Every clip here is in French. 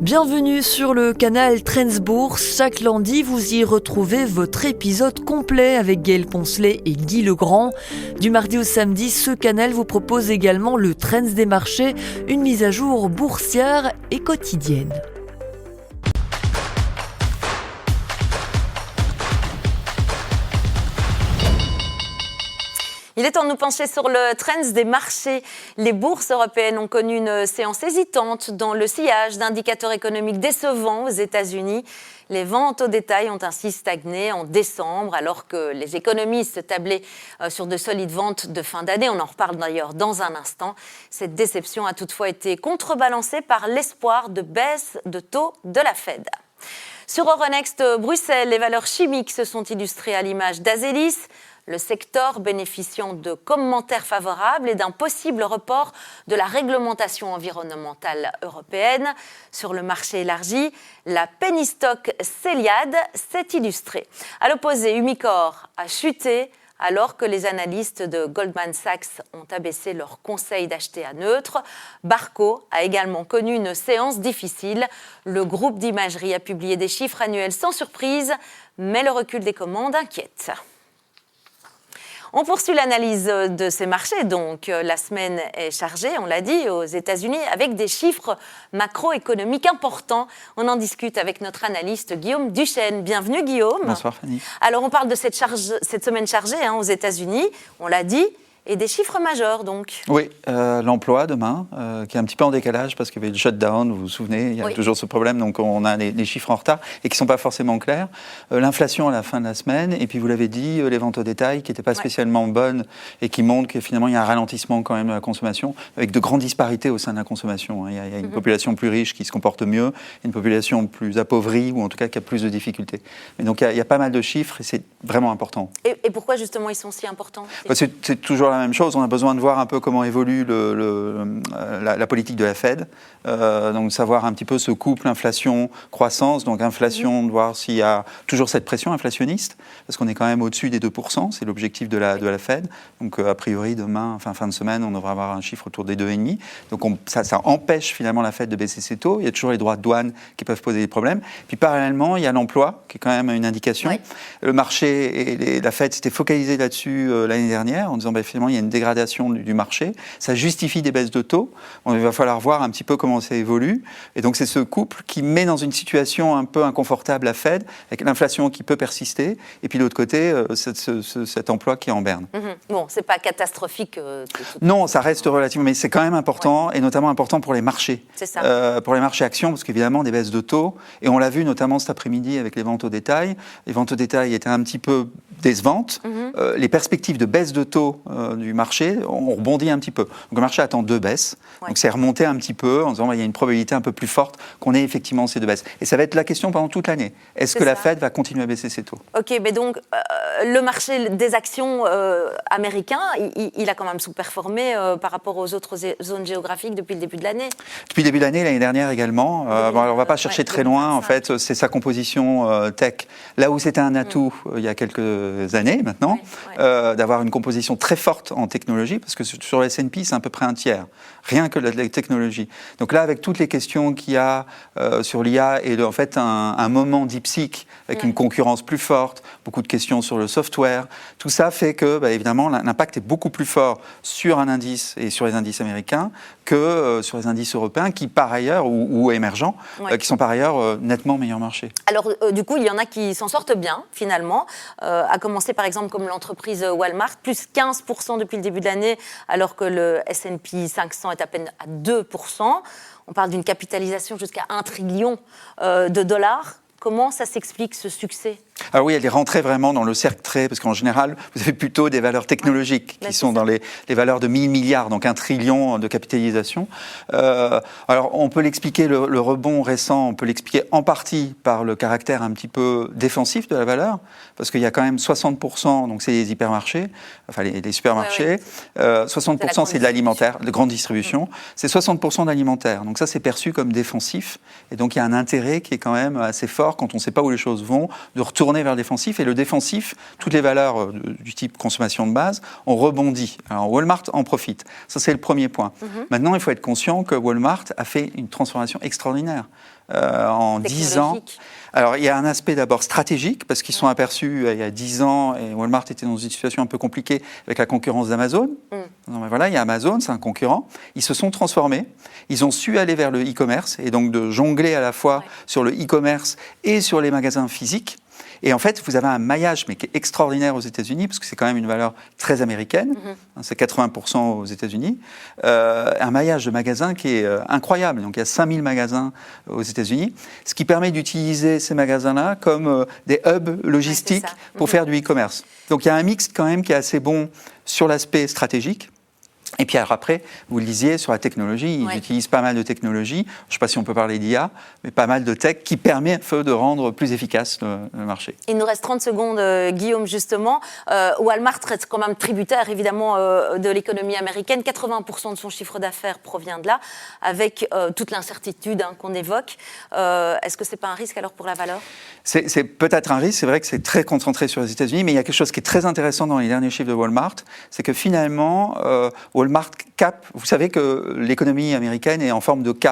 Bienvenue sur le canal Trends Bourse. Chaque lundi, vous y retrouvez votre épisode complet avec Gaël Poncelet et Guy Legrand. Du mardi au samedi, ce canal vous propose également le Trends des marchés, une mise à jour boursière et quotidienne. Il est temps de nous pencher sur le trend des marchés. Les bourses européennes ont connu une séance hésitante dans le sillage d'indicateurs économiques décevants aux États-Unis. Les ventes au détail ont ainsi stagné en décembre, alors que les économistes tablaient sur de solides ventes de fin d'année. On en reparle d'ailleurs dans un instant. Cette déception a toutefois été contrebalancée par l'espoir de baisse de taux de la Fed. Sur Euronext Bruxelles, les valeurs chimiques se sont illustrées à l'image d'Azelis, le secteur bénéficiant de commentaires favorables et d'un possible report de la réglementation environnementale européenne. Sur le marché élargi, la penny stock Celiad s'est illustrée. À l'opposé, Umicore a chuté alors que les analystes de Goldman Sachs ont abaissé leur conseil d'acheter à neutre. Barco a également connu une séance difficile. Le groupe d'imagerie a publié des chiffres annuels sans surprise, mais le recul des commandes inquiète. On poursuit l'analyse de ces marchés, donc la semaine est chargée, on l'a dit, aux États-Unis, avec des chiffres macroéconomiques importants. On en discute avec notre analyste Guillaume Duchesne. Bienvenue Guillaume. Bonsoir Fanny. Alors on parle de cette semaine chargée aux États-Unis, on l'a dit, et des chiffres majeurs donc. Oui, l'emploi demain, qui est un petit peu en décalage parce qu'il y avait le shutdown, vous vous souvenez, il y a toujours ce problème, donc on a les chiffres en retard et qui ne sont pas forcément clairs. L'inflation à la fin de la semaine, et puis vous l'avez dit, les ventes au détail qui n'étaient pas spécialement bonnes et qui montrent que finalement il y a un ralentissement quand même de la consommation, avec de grandes disparités au sein de la consommation. Il y a une population plus riche qui se comporte mieux, une population plus appauvrie ou en tout cas qui a plus de difficultés. Mais donc il y a pas mal de chiffres et c'est vraiment important. Et pourquoi justement ils sont si importants ? C'est toujours la même chose, on a besoin de voir un peu comment évolue la politique de la Fed, donc savoir un petit peu ce couple inflation-croissance, donc inflation, de voir s'il y a toujours cette pression inflationniste, parce qu'on est quand même au-dessus des 2%, c'est l'objectif de la Fed, donc a priori demain, fin de semaine, on devrait avoir un chiffre autour des 2,5, donc ça empêche finalement la Fed de baisser ses taux, il y a toujours les droits de douane qui peuvent poser des problèmes, puis parallèlement il y a l'emploi, qui est quand même une indication, le marché et la Fed s'étaient focalisés là-dessus l'année dernière, en disant finalement il y a une dégradation du marché, ça justifie des baisses de taux, il va falloir voir un petit peu comment ça évolue, et donc c'est ce couple qui met dans une situation un peu inconfortable la Fed, avec l'inflation qui peut persister, et puis de l'autre côté, cet emploi qui est en berne. Bon, c'est pas catastrophique. Non, ça reste relativement, mais c'est quand même important, et notamment important pour les marchés. C'est ça. Pour les marchés actions, parce qu'évidemment, des baisses de taux, et on l'a vu notamment cet après-midi avec les ventes au détail, les ventes au détail étaient un petit peu décevantes, les perspectives de baisse de taux du marché ont rebondi un petit peu. Donc le marché attend deux baisses, donc c'est remonté un petit peu en disant il y a une probabilité un peu plus forte qu'on ait effectivement ces deux baisses. Et ça va être la question pendant toute l'année. Est-ce que la Fed va continuer à baisser ses taux ? Ok, mais donc le marché des actions américain, il a quand même sous-performé par rapport aux autres zones géographiques depuis le début de l'année. Depuis le début de l'année dernière également. Alors on ne va pas chercher très loin, en fait, c'est sa composition tech. Là où c'était un atout il y a quelques années maintenant, d'avoir une composition très forte en technologie, parce que sur le S&P, c'est à peu près un tiers, rien que la technologie. Donc là, avec toutes les questions qu'il y a sur l'IA et en fait un moment DeepSeek avec une concurrence plus forte, beaucoup de questions sur le software, tout ça fait que, évidemment, l'impact est beaucoup plus fort sur un indice et sur les indices américains que sur les indices européens qui, par ailleurs, ou émergents, qui sont par ailleurs nettement meilleurs marchés. Alors, du coup, il y en a qui s'en sortent bien, finalement, à commencer par exemple comme l'entreprise Walmart, plus 15% depuis le début de l'année, alors que le S&P 500 est à peine à 2%. On parle d'une capitalisation jusqu'à 1 trillion de dollars. Comment ça s'explique, ce succès ? Alors oui, elle est rentrée vraiment dans le cercle trait, parce qu'en général, vous avez plutôt des valeurs technologiques qui sont dans les valeurs de 1000 milliards, donc 1 trillion de capitalisation. Alors on peut l'expliquer, le rebond récent, on peut l'expliquer en partie par le caractère un petit peu défensif de la valeur, parce qu'il y a quand même 60%, donc c'est les hypermarchés, enfin les supermarchés, 60% c'est de l'alimentaire, de grande distribution, c'est 60% d'alimentaire, donc ça c'est perçu comme défensif, et donc il y a un intérêt qui est quand même assez fort quand on ne sait pas où les choses vont, de retourner tourné vers le défensif, et le défensif, toutes les valeurs du type consommation de base, ont rebondi. Alors Walmart en profite. Ça, c'est le premier point. Maintenant, il faut être conscient que Walmart a fait une transformation extraordinaire. En 10 ans. Alors, il y a un aspect d'abord stratégique, parce qu'ils sont aperçus il y a 10 ans, et Walmart était dans une situation un peu compliquée avec la concurrence d'Amazon. Non, mais voilà, il y a Amazon, c'est un concurrent. Ils se sont transformés. Ils ont su aller vers le e-commerce, et donc de jongler à la fois sur le e-commerce et sur les magasins physiques. Et en fait, vous avez un maillage mais qui est extraordinaire aux États-Unis, parce que c'est quand même une valeur très américaine, c'est 80% aux États-Unis, un maillage de magasins qui est incroyable. Donc il y a 5000 magasins aux États-Unis, ce qui permet d'utiliser ces magasins-là comme des hubs logistiques pour faire du e-commerce. Donc il y a un mix quand même qui est assez bon sur l'aspect stratégique. Et puis alors après, vous le disiez, sur la technologie, ils utilisent pas mal de technologies, je ne sais pas si on peut parler d'IA, mais pas mal de tech qui permet de rendre plus efficace le marché. Il nous reste 30 secondes, Guillaume, justement. Walmart reste quand même tributaire, évidemment, de l'économie américaine. 80% de son chiffre d'affaires provient de là, avec toute l'incertitude qu'on évoque. Est-ce que ce n'est pas un risque alors pour la valeur ? C'est peut-être un risque, c'est vrai que c'est très concentré sur les États-Unis, mais il y a quelque chose qui est très intéressant dans les derniers chiffres de Walmart, c'est que finalement, Walmart capte, vous savez que l'économie américaine est en forme de K.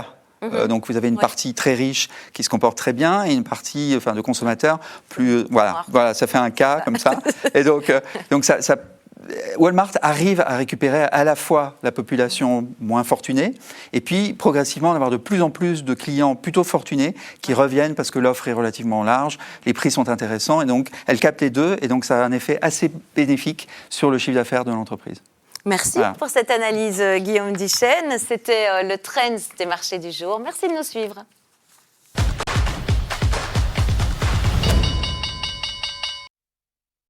Donc vous avez une partie très riche qui se comporte très bien et une partie de consommateurs plus... Voilà, ça fait un K comme ça. Et donc Walmart arrive à récupérer à la fois la population moins fortunée et puis progressivement d'avoir de plus en plus de clients plutôt fortunés qui reviennent parce que l'offre est relativement large, les prix sont intéressants et donc elle capte les deux et donc ça a un effet assez bénéfique sur le chiffre d'affaires de l'entreprise. Merci pour cette analyse, Guillaume Dichesne. C'était le Trends des marchés du jour. Merci de nous suivre.